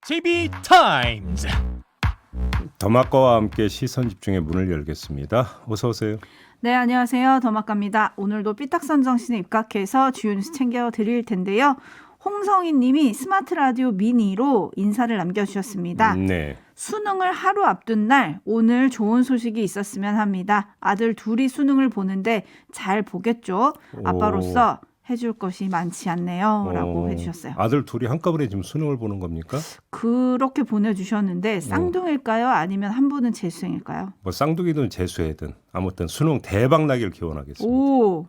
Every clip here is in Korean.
JB 타임즈. 더마카와 함께 시선 집중의 문을 열겠습니다. 어서 오세요. 네, 안녕하세요. 더마카입니다. 오늘도 삐딱선 정신에 입각해서 주요 뉴스 챙겨드릴 텐데요. 홍성희 님이 스마트 라디오 미니로 인사를 남겨주셨습니다. 네. 수능을 하루 앞둔 날 오늘 좋은 소식이 있었으면 합니다. 아들 둘이 수능을 보는데 잘 보겠죠? 아빠로서 해줄 것이 많지 않네요. 라고 해주셨어요. 아들 둘이 한꺼번에 지금 수능을 보는 겁니까? 그렇게 보내주셨는데 쌍둥이일까요? 아니면 한 분은 재수생일까요? 뭐 쌍둥이든 재수해든 아무튼 수능 대박 나길 기원하겠습니다. 오,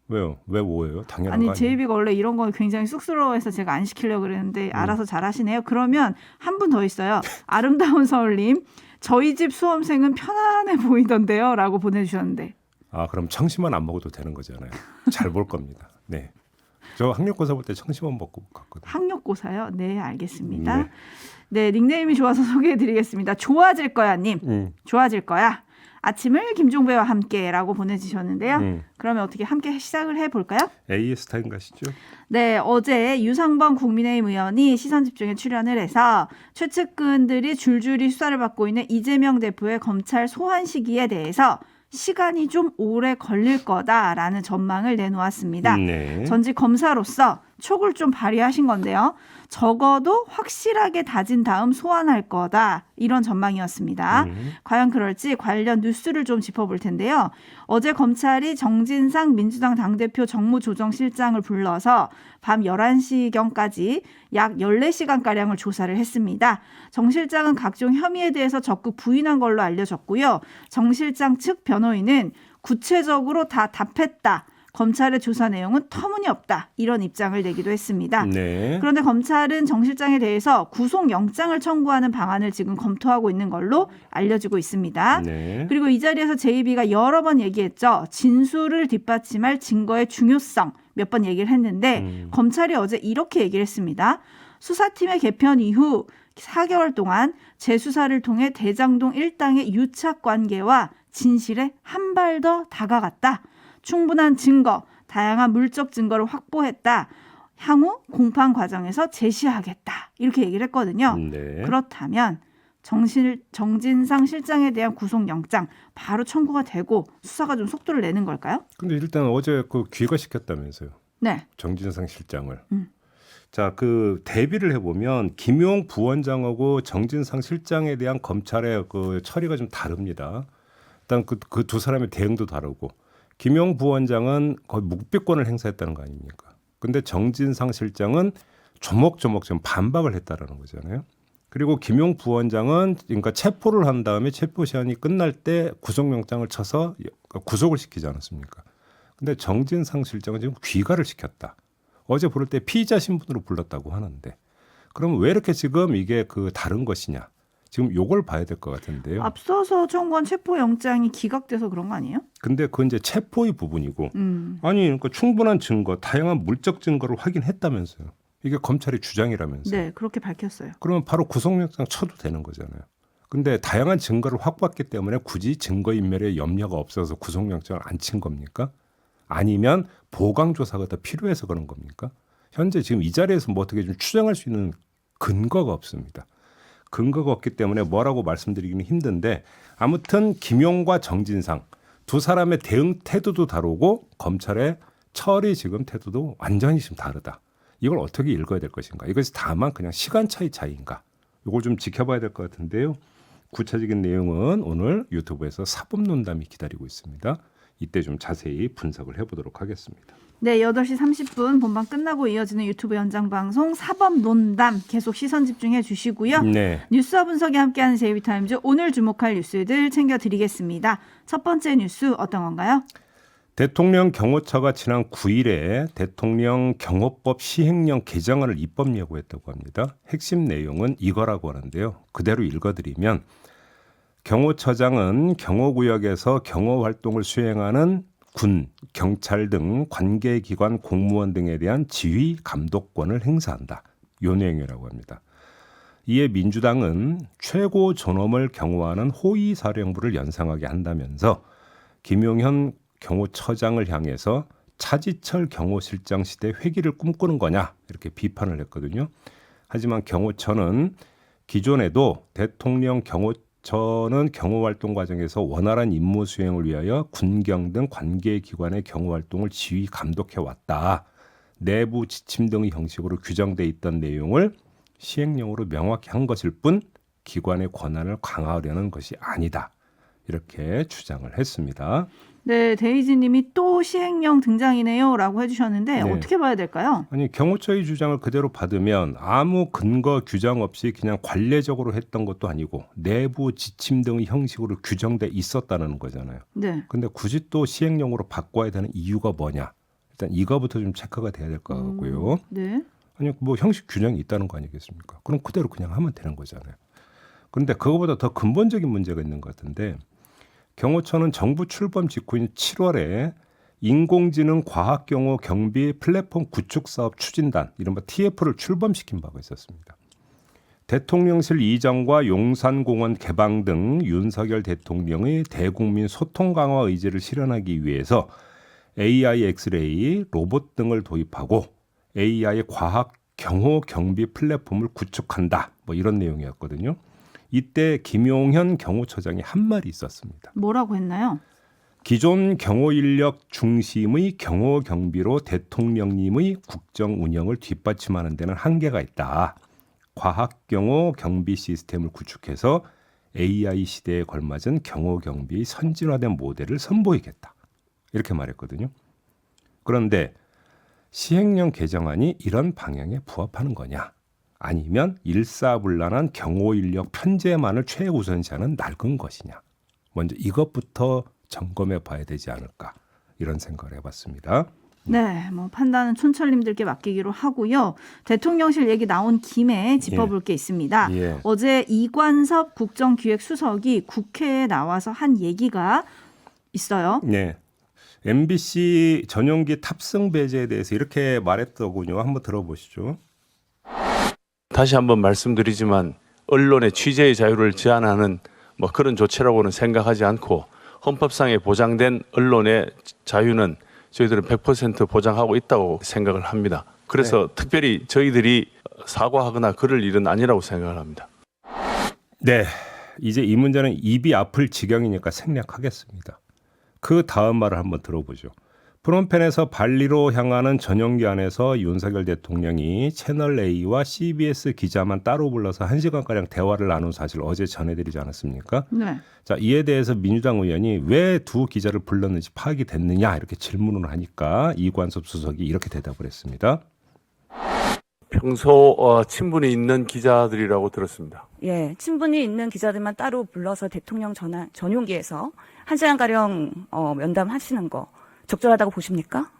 왜요? 왜 오해요? 당연한 거 아니 아니에요? 제이비가 원래 이런 거 굉장히 쑥스러워해서 제가 안 시키려고 그랬는데 알아서 잘하시네요. 그러면 한 분 더 있어요. 아름다운 서울님, 저희 집 수험생은 편안해 보이던데요 라고 보내주셨는데. 아 그럼 청심환 안 먹어도 되는 거잖아요. 잘 볼 겁니다. 네. 저 학력고사 볼 때 청심환 먹고 갔거든요. 학력고사요? 네, 알겠습니다. 네, 닉네임이 좋아서 소개해드리겠습니다. 좋아질 거야 님. 좋아질 거야. 아침을 김종배와 함께라고 보내주셨는데요. 그러면 어떻게 함께 시작을 해볼까요? AS 타임 가시죠. 네, 어제 유상범 국민의힘 의원이 시선집중에 출연을 해서 최측근들이 줄줄이 수사를 받고 있는 이재명 대표의 검찰 소환 시기에 대해서 시간이 좀 오래 걸릴 거다라는 전망을 내놓았습니다. 네. 전직 검사로서 촉을 좀 발휘하신 건데요. 적어도 확실하게 다진 다음 소환할 거다. 이런 전망이었습니다. 과연 그럴지 관련 뉴스를 좀 짚어볼 텐데요. 어제 검찰이 정진상 민주당 당대표 정무조정실장을 불러서 밤 11시경까지 약 14시간가량을 조사를 했습니다. 정 실장은 각종 혐의에 대해서 적극 부인한 걸로 알려졌고요. 정 실장 측 변호인은 구체적으로 다 답했다. 검찰의 조사 내용은 터무니없다. 이런 입장을 내기도 했습니다. 네. 그런데 검찰은 정 실장에 대해서 구속영장을 청구하는 방안을 지금 검토하고 있는 걸로 알려지고 있습니다. 네. 그리고 이 자리에서 제이비가 여러 번 얘기했죠. 진술을 뒷받침할 증거의 중요성 몇 번 얘기를 했는데 검찰이 어제 이렇게 얘기를 했습니다. 수사팀의 개편 이후 4개월 동안 재수사를 통해 대장동 일당의 유착관계와 진실에 한 발 더 다가갔다. 충분한 증거, 다양한 물적 증거를 확보했다. 향후 공판 과정에서 제시하겠다. 이렇게 얘기를 했거든요. 네. 그렇다면 정진상 실장에 대한 구속영장 바로 청구가 되고 수사가 좀 속도를 내는 걸까요? 근데 일단 어제 그 귀가시켰다면서요. 네. 정진상 실장을. 자, 그 대비를 해보면 김용 부원장하고 정진상 실장에 대한 검찰의 그 처리가 좀 다릅니다. 일단 그 두 사람의 대응도 다르고 김용 부원장은 거의 묵비권을 행사했다는 거 아닙니까? 근데 정진상 실장은 조목조목 좀 반박을 했다라는 거잖아요. 그리고 김용 부원장은 그러니까 체포를 한 다음에 체포 시한이 끝날 때 구속영장을 쳐서 구속을 시키지 않았습니까? 근데 정진상 실장은 지금 귀가를 시켰다. 어제 부를 때 피의자 신분으로 불렀다고 하는데 그럼 왜 이렇게 지금 이게 그 다른 것이냐? 지금 요걸 봐야 될 것 같은데요. 앞서서 청구한 체포영장이 기각돼서 그런 거 아니에요? 근데 그건 이제 체포의 부분이고 아니 그러니까 충분한 증거, 다양한 물적 증거를 확인했다면서요. 이게 검찰의 주장이라면서요. 네, 그렇게 밝혔어요. 그러면 바로 구속영장 쳐도 되는 거잖아요. 근데 다양한 증거를 확보했기 때문에 굳이 증거인멸에 염려가 없어서 구속영장을 안 친 겁니까? 아니면 보강조사가 더 필요해서 그런 겁니까? 현재 지금 이 자리에서 뭐 어떻게 좀 추정할 수 있는 근거가 없습니다. 근거가 없기 때문에 뭐라고 말씀드리기는 힘든데 아무튼 김용과 정진상 두 사람의 대응 태도도 다르고 검찰의 처리 지금 태도도 완전히 지금 다르다. 이걸 어떻게 읽어야 될 것인가? 이것이 다만 그냥 시간 차이인가? 이걸 좀 지켜봐야 될 것 같은데요. 구체적인 내용은 오늘 유튜브에서 사법논담이 기다리고 있습니다. 이때 좀 자세히 분석을 해보도록 하겠습니다. 네, 8시 30분 본방 끝나고 이어지는 유튜브 연장방송 사법논담 계속 시선 집중해 주시고요. 네. 뉴스와 분석이 함께하는 제이비타임즈 오늘 주목할 뉴스들 챙겨드리겠습니다. 첫 번째 뉴스 어떤 건가요? 대통령 경호처가 지난 9일에 대통령 경호법 시행령 개정안을 입법 예고했다고 합니다. 핵심 내용은 이거라고 하는데요. 그대로 읽어드리면 경호처장은 경호구역에서 경호활동을 수행하는 군, 경찰 등 관계기관 공무원 등에 대한 지휘 감독권을 행사한다. 요 내용이라고 합니다. 이에 민주당은 최고 존엄을 경호하는 호위사령부를 연상하게 한다면서 김용현 경호처장을 향해서 차지철 경호실장 시대 회기를 꿈꾸는 거냐 이렇게 비판을 했거든요. 하지만 경호처는 기존에도 대통령 경호처는 경호활동 과정에서 원활한 임무 수행을 위하여 군경 등 관계기관의 경호활동을 지휘 감독해 왔다. 내부 지침 등의 형식으로 규정돼 있던 내용을 시행령으로 명확히 한 것일 뿐 기관의 권한을 강화하려는 것이 아니다. 이렇게 주장을 했습니다. 네, 데이지님이 또 시행령 등장이네요라고 해주셨는데 네. 어떻게 봐야 될까요? 아니 경호처의 주장을 그대로 받으면 아무 근거 규정 없이 그냥 관례적으로 했던 것도 아니고 내부 지침 등의 형식으로 규정돼 있었다는 거잖아요. 네. 근데 굳이 또 시행령으로 바꿔야 되는 이유가 뭐냐? 일단 이거부터 좀 체크가 돼야 될 것 같고요. 네. 아니 뭐 형식 규정이 있다는 거 아니겠습니까? 그럼 그대로 그냥 하면 되는 거잖아요. 그런데 그거보다 더 근본적인 문제가 있는 것 같은데 경호처는 정부 출범 직후인 7월에 인공지능 과학경호 경비 플랫폼 구축 사업 추진단 이른바 TF를 출범시킨 바가 있었습니다. 대통령실 이전과 용산공원 개방 등 윤석열 대통령의 대국민 소통 강화 의지를 실현하기 위해서 AI 엑스레이, 로봇 등을 도입하고 AI 과학 경호 경비 플랫폼을 구축한다. 뭐 이런 내용이었거든요. 이때 김용현 경호처장이 한 말이 있었습니다. 뭐라고 했나요? 기존 경호 인력 중심의 경호 경비로 대통령님의 국정 운영을 뒷받침하는 데는 한계가 있다. 과학 경호 경비 시스템을 구축해서 AI 시대에 걸맞은 경호 경비 선진화된 모델을 선보이겠다. 이렇게 말했거든요. 그런데 시행령 개정안이 이런 방향에 부합하는 거냐? 아니면 일사불란한 경호 인력 편제만을 최우선시하는 낡은 것이냐? 먼저 이것부터 점검해 봐야 되지 않을까 이런 생각을 해봤습니다. 네, 뭐 판단은 촌철님들께 맡기기로 하고요. 대통령실 얘기 나온 김에 짚어볼 게 있습니다. 예. 어제 이관섭 국정기획수석이 국회에 나와서 한 얘기가 있어요. 네. MBC 전용기 탑승 배제에 대해서 이렇게 말했더군요. 한번 들어보시죠. 다시 한번 말씀드리지만 언론의 취재의 자유를 제한하는 뭐 그런 조치라고는 생각하지 않고 헌법상에 보장된 언론의 자유는 저희들은 100% 보장하고 있다고 생각을 합니다. 그래서 특별히 저희들이 사과하거나 그럴 일은 아니라고 생각을 합니다. 네. 이제 이 문제는 입이 아플 지경이니까 생략하겠습니다. 그 다음 말을 한번 들어보죠. 프롬펜에서 발리로 향하는 전용기 안에서 윤석열 대통령이 채널A와 CBS 기자만 따로 불러서 1시간가량 대화를 나눈 사실 어제 전해드리지 않았습니까? 네. 자, 이에 대해서 민주당 의원이 왜 두 기자를 불렀는지 파악이 됐느냐 이렇게 질문을 하니까 이관섭 수석이 이렇게 대답을 했습니다. 평소 친분이 있는 기자들이라고 들었습니다. 예, 친분이 있는 기자들만 따로 불러서 대통령 전용기에서 1시간가량 면담하시는 거 적절하다고 보십니까?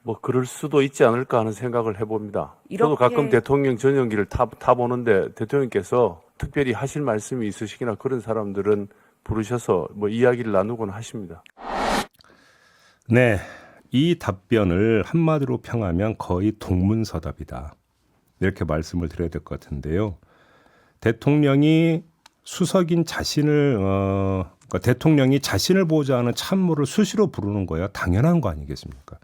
뭐 그럴 수도 있지 않을까 하는 생각을 해봅니다. 저도 이렇게- 가끔 대통령 전용기를 타보는데 대통령께서 특별히 하실 말씀이 있으시거나 그런 사람들은 부르셔서 뭐 이야기를 나누곤 하십니다. 네, 이 답변을 한마디로 평하면 거의 동문서답이다. 이렇게 말씀을 드려야 될 것 같은데요. 대통령이 수석인 자신을 그러니까 대통령이 자신을 보좌하는 참모를 수시로 부르는 거야 당연한 거 아니겠습니까?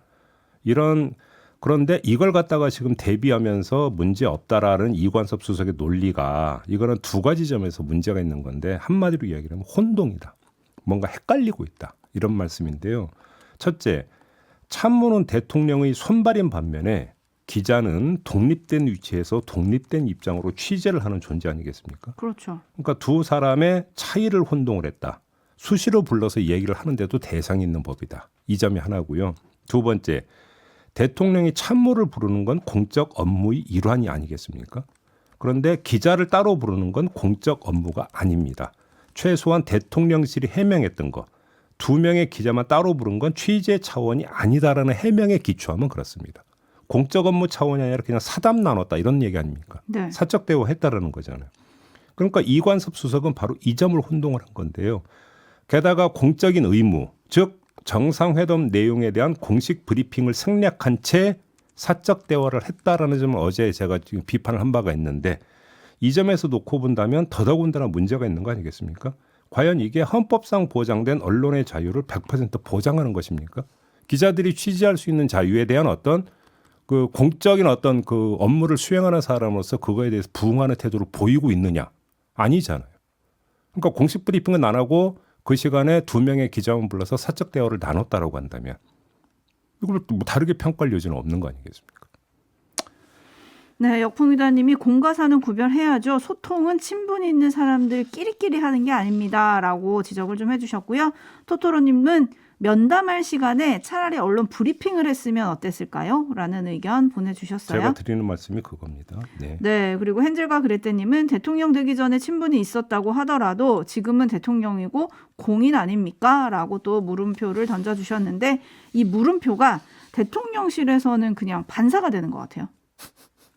그런데 이걸 갖다가 지금 대비하면서 문제 없다라는 이관섭 수석의 논리가 이거는 두 가지 점에서 문제가 있는 건데 한마디로 이야기하면 혼동이다. 뭔가 헷갈리고 있다. 이런 말씀인데요. 첫째, 참모는 대통령의 손발인 반면에 기자는 독립된 위치에서 독립된 입장으로 취재를 하는 존재 아니겠습니까? 그렇죠. 그러니까 두 사람의 차이를 혼동을 했다. 수시로 불러서 얘기를 하는데도 대상이 있는 법이다. 이 점이 하나고요. 두 번째, 대통령이 참모를 부르는 건 공적 업무의 일환이 아니겠습니까? 그런데 기자를 따로 부르는 건 공적 업무가 아닙니다. 최소한 대통령실이 해명했던 거, 두 명의 기자만 따로 부른 건 취재 차원이 아니다라는 해명에 기초하면 그렇습니다. 공적 업무 차원이 아니라 그냥 사담 나눴다 이런 얘기 아닙니까? 네. 사적 대화했다라는 거잖아요. 그러니까 이관섭 수석은 바로 이 점을 혼동을 한 건데요. 게다가 공적인 의무, 즉 정상회담 내용에 대한 공식 브리핑을 생략한 채 사적 대화를 했다라는 점을 어제 제가 지금 비판을 한 바가 있는데 이 점에서 놓고 본다면 더더군다나 문제가 있는 거 아니겠습니까? 과연 이게 헌법상 보장된 언론의 자유를 100% 보장하는 것입니까? 기자들이 취재할 수 있는 자유에 대한 어떤 그 공적인 어떤 그 업무를 수행하는 사람으로서 그거에 대해서 부응하는 태도를 보이고 있느냐? 아니잖아요. 그러니까 공식 브리핑은 안 하고 그 시간에 2명의 기자만 불러서 사적 대화를 나눴다라고 한다면 이걸 뭐 다르게 평가할 여지는 없는 거 아니겠습니까? 네, 역풍이다님이 공과 사는 구별해야죠. 소통은 친분이 있는 사람들끼리끼리 하는 게 아닙니다라고 지적을 좀 해주셨고요. 토토로님은 면담할 시간에 차라리 언론 브리핑을 했으면 어땠을까요? 라는 의견 보내주셨어요. 제가 드리는 말씀이 그겁니다. 네. 네, 그리고 헨젤과 그레떼님은 대통령 되기 전에 친분이 있었다고 하더라도 지금은 대통령이고 공인 아닙니까? 라고 또 물음표를 던져주셨는데 이 물음표가 대통령실에서는 그냥 반사가 되는 것 같아요.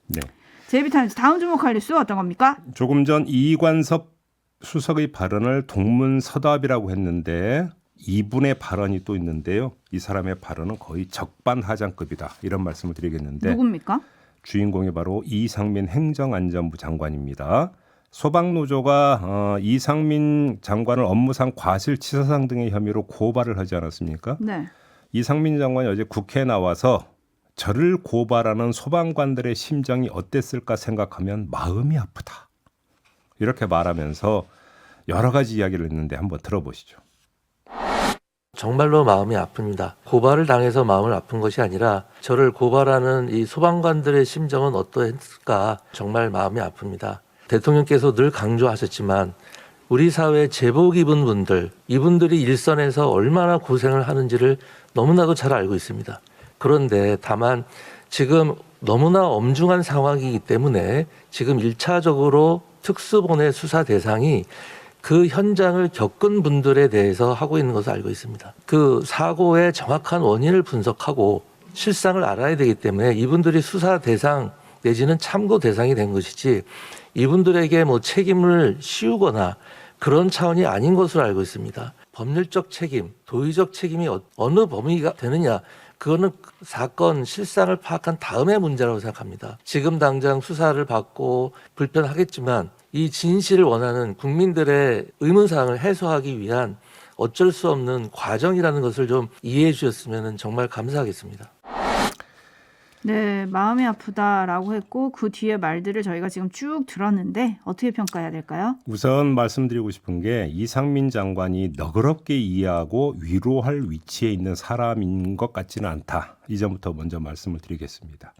네. 제이비타임즈 다음 주목할 뉴스 어떤 겁니까? 조금 전 이관섭 수석의 발언을 동문서답이라고 했는데 이분의 발언이 또 있는데요. 이 사람의 발언은 거의 적반하장급이다. 이런 말씀을 드리겠는데 누굽니까? 주인공이 바로 이상민 행정안전부 장관입니다. 소방노조가 이상민 장관을 업무상 과실치사상 등의 혐의로 고발을 하지 않았습니까? 네. 이상민 장관이 어제 국회에 나와서 저를 고발하는 소방관들의 심정이 어땠을까 생각하면 마음이 아프다. 이렇게 말하면서 여러 가지 이야기를 했는데 한번 들어보시죠. 정말로 마음이 아픕니다. 고발을 당해서 마음을 아픈 것이 아니라 저를 고발하는 이 소방관들의 심정은 어떠했을까 정말 마음이 아픕니다. 대통령께서 늘 강조하셨지만 우리 사회 제복 입은 분들, 이분들이 일선에서 얼마나 고생을 하는지를 너무나도 잘 알고 있습니다. 그런데 다만 지금 너무나 엄중한 상황이기 때문에 지금 1차적으로 특수본의 수사 대상이 그 현장을 겪은 분들에 대해서 하고 있는 것을 알고 있습니다. 그 사고의 정확한 원인을 분석하고 실상을 알아야 되기 때문에 이분들이 수사 대상 내지는 참고 대상이 된 것이지 이분들에게 뭐 책임을 씌우거나 그런 차원이 아닌 것으로 알고 있습니다. 법률적 책임, 도의적 책임이 어느 범위가 되느냐 그거는 사건 실상을 파악한 다음의 문제라고 생각합니다. 지금 당장 수사를 받고 불편하겠지만 이 진실을 원하는 국민들의 의문사항을 해소하기 위한 어쩔 수 없는 과정이라는 것을 좀 이해해 주셨으면 정말 감사하겠습니다. 네, 마음이 아프다라고 했고 그 뒤에 말들을 저희가 지금 쭉 들었는데 어떻게 평가해야 될까요? 우선 말씀드리고 싶은 게 이상민 장관이 너그럽게 이해하고 위로할 위치에 있는 사람인 것 같지는 않다. 이 점부터 먼저 말씀을 드리겠습니다.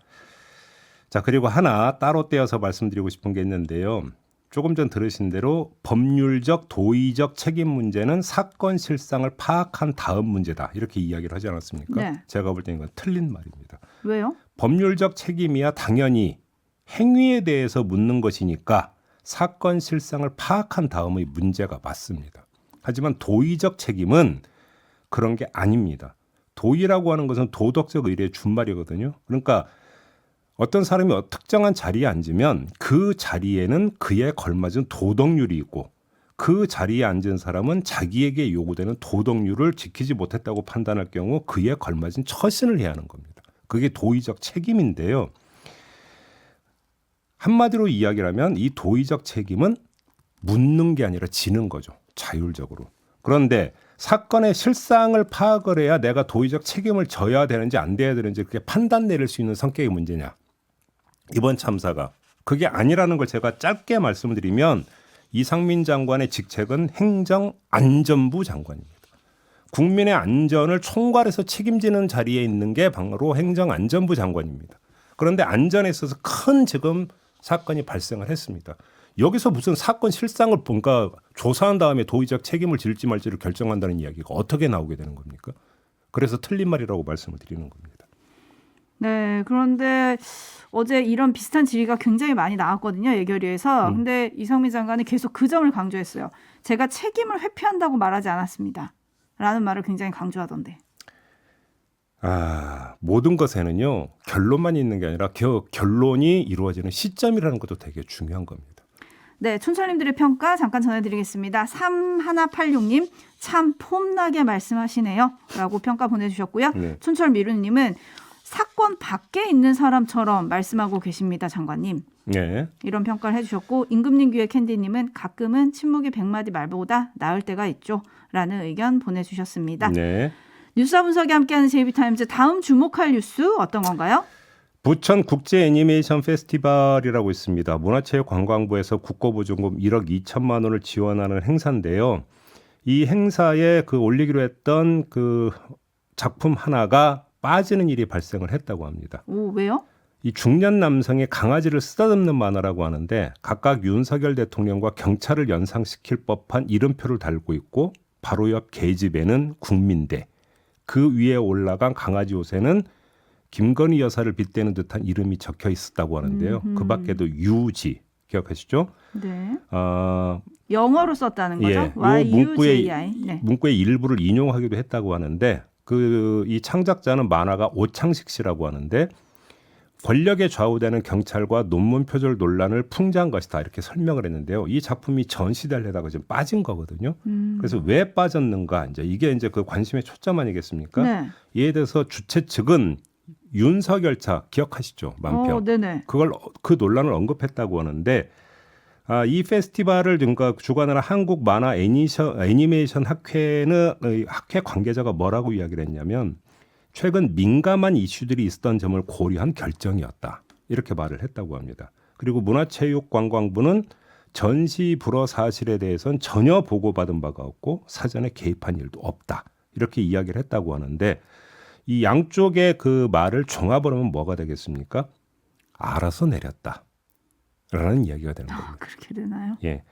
자, 그리고 하나 따로 떼어서 말씀드리고 싶은 게 있는데요. 조금 전 들으신 대로 법률적, 도의적 책임 문제는 사건 실상을 파악한 다음 문제다. 이렇게 이야기를 하지 않았습니까? 네. 제가 볼 때는 이건 틀린 말입니다. 왜요? 법률적 책임이야 당연히 행위에 대해서 묻는 것이니까 사건 실상을 파악한 다음의 문제가 맞습니다. 하지만 도의적 책임은 그런 게 아닙니다. 도의라고 하는 것은 도덕적 의례의 준말이거든요. 그러니까 어떤 사람이 특정한 자리에 앉으면 그 자리에는 그에 걸맞은 도덕률이 있고 그 자리에 앉은 사람은 자기에게 요구되는 도덕률을 지키지 못했다고 판단할 경우 그에 걸맞은 처신을 해야 하는 겁니다. 그게 도의적 책임인데요. 한마디로 이야기를 하면 이 도의적 책임은 묻는 게 아니라 지는 거죠. 자율적으로. 그런데 사건의 실상을 파악을 해야 내가 도의적 책임을 져야 되는지 안 돼야 되는지 그게 판단 내릴 수 있는 성격의 문제냐. 이번 참사가 그게 아니라는 걸 제가 짧게 말씀을 드리면 이상민 장관의 직책은 행정안전부 장관입니다. 국민의 안전을 총괄해서 책임지는 자리에 있는 게 바로 행정안전부 장관입니다. 그런데 안전에 있어서 큰 지금 사건이 발생을 했습니다. 여기서 무슨 사건 실상을 뭔가 조사한 다음에 도의적 책임을 질지 말지를 결정한다는 이야기가 어떻게 나오게 되는 겁니까? 그래서 틀린 말이라고 말씀을 드리는 겁니다. 네, 그런데 어제 이런 비슷한 질의가 굉장히 많이 나왔거든요. 예결위에서. 근데 이상민 장관이 계속 그 점을 강조했어요. 제가 책임을 회피한다고 말하지 않았습니다. 라는 말을 굉장히 강조하던데. 모든 것에는요. 결론만 있는 게 아니라 결론이 이루어지는 시점이라는 것도 되게 중요한 겁니다. 네, 촌철님들의 평가 잠깐 전해드리겠습니다. 3186님 참 폼나게 말씀하시네요. 라고 평가 보내주셨고요. 네. 촌철미루님은 사건 밖에 있는 사람처럼 말씀하고 계십니다. 장관님. 네. 이런 평가를 해주셨고 임금님 귀의 캔디님은 가끔은 침묵이 100마디 말보다 나을 때가 있죠. 라는 의견 보내주셨습니다. 네. 뉴스와 분석이 함께하는 제이비타임즈 다음 주목할 뉴스 어떤 건가요? 부천 국제 애니메이션 페스티벌이라고 있습니다. 문화체육관광부에서 국고보조금 1억 2천만 원을 지원하는 행사인데요. 이 행사에 그 올리기로 했던 그 작품 하나가 빠지는 일이 발생을 했다고 합니다. 오, 왜요? 이 중년 남성의 강아지를 쓰다듬는 만화라고 하는데 각각 윤석열 대통령과 경찰을 연상시킬 법한 이름표를 달고 있고 바로 옆 계집에는 국민대, 그 위에 올라간 강아지 옷에는 김건희 여사를 빗대는 듯한 이름이 적혀 있었다고 하는데요. 그 밖에도 유지, 기억하시죠? 네. 영어로 썼다는 거죠? 요 Y-U-J-I. 네. 문구의 일부를 인용하기도 했다고 하는데 이 창작자는 만화가 오창식 씨라고 하는데 권력에 좌우되는 경찰과 논문 표절 논란을 풍자한 것이다 이렇게 설명을 했는데요. 이 작품이 전시되려다가 지금 빠진 거거든요. 그래서 왜 빠졌는가 이제 이게 그 관심의 초점 아니겠습니까? 네. 이에 대해서 주최 측은 윤석열 차 기억하시죠? 만평. 네네. 그 논란을 언급했다고 하는데 이 페스티벌을 그러니까 주관하는 한국 만화 애니메이션 학회는 학회 관계자가 뭐라고 이야기를 했냐면 최근 민감한 이슈들이 있었던 점을 고려한 결정이었다. 이렇게 말을 했다고 합니다. 그리고 문화체육관광부는 전시 불허 사실에 대해서는 전혀 보고받은 바가 없고 사전에 개입한 일도 없다. 이렇게 이야기를 했다고 하는데 이 양쪽의 그 말을 종합을 하면 뭐가 되겠습니까? 알아서 내렸다. 라는 이야기가 되는 겁니다. 그렇게 되나요? 예,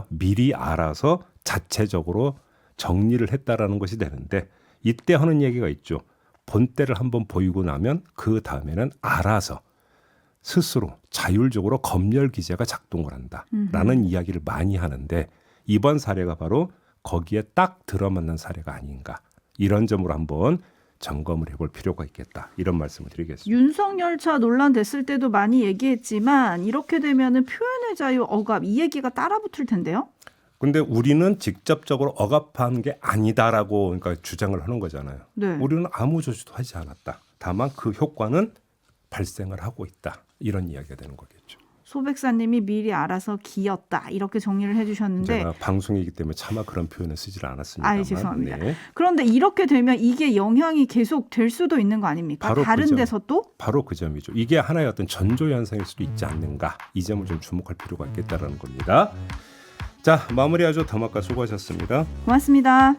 미리 알아서 자체적으로 정리를 했다라는 것이 되는데 이때 하는 얘기가 있죠. 본때를 한번 보이고 나면 그 다음에는 알아서 스스로 자율적으로 검열 기제가 작동을 한다라는 이야기를 많이 하는데 이번 사례가 바로 거기에 딱 들어맞는 사례가 아닌가. 이런 점으로 한번 점검을 해볼 필요가 있겠다. 이런 말씀을 드리겠습니다. 윤석열 차 논란 됐을 때도 많이 얘기했지만 이렇게 되면은 표현의 자유 억압 이 얘기가 따라붙을 텐데요. 근데 우리는 직접적으로 억압한 게 아니다라고 그러니까 주장을 하는 거잖아요. 네. 우리는 아무 조치도 하지 않았다. 다만 그 효과는 발생을 하고 있다. 이런 이야기가 되는 거겠죠. 소 백사님이 미리 알아서 기었다 이렇게 정리를 해주셨는데 제가 방송이기 때문에 차마 그런 표현을 쓰질 않았습니다. 죄송합니다. 네. 그런데 이렇게 되면 이게 영향이 계속 될 수도 있는 거 아닙니까? 바로 다른 그 점, 데서 또? 바로 그 점이죠. 이게 하나의 어떤 전조 현상일 수도 있지 않는가. 이 점을 좀 주목할 필요가 있겠다라는 겁니다. 자, 마무리하죠. 더마카 수고하셨습니다. 고맙습니다.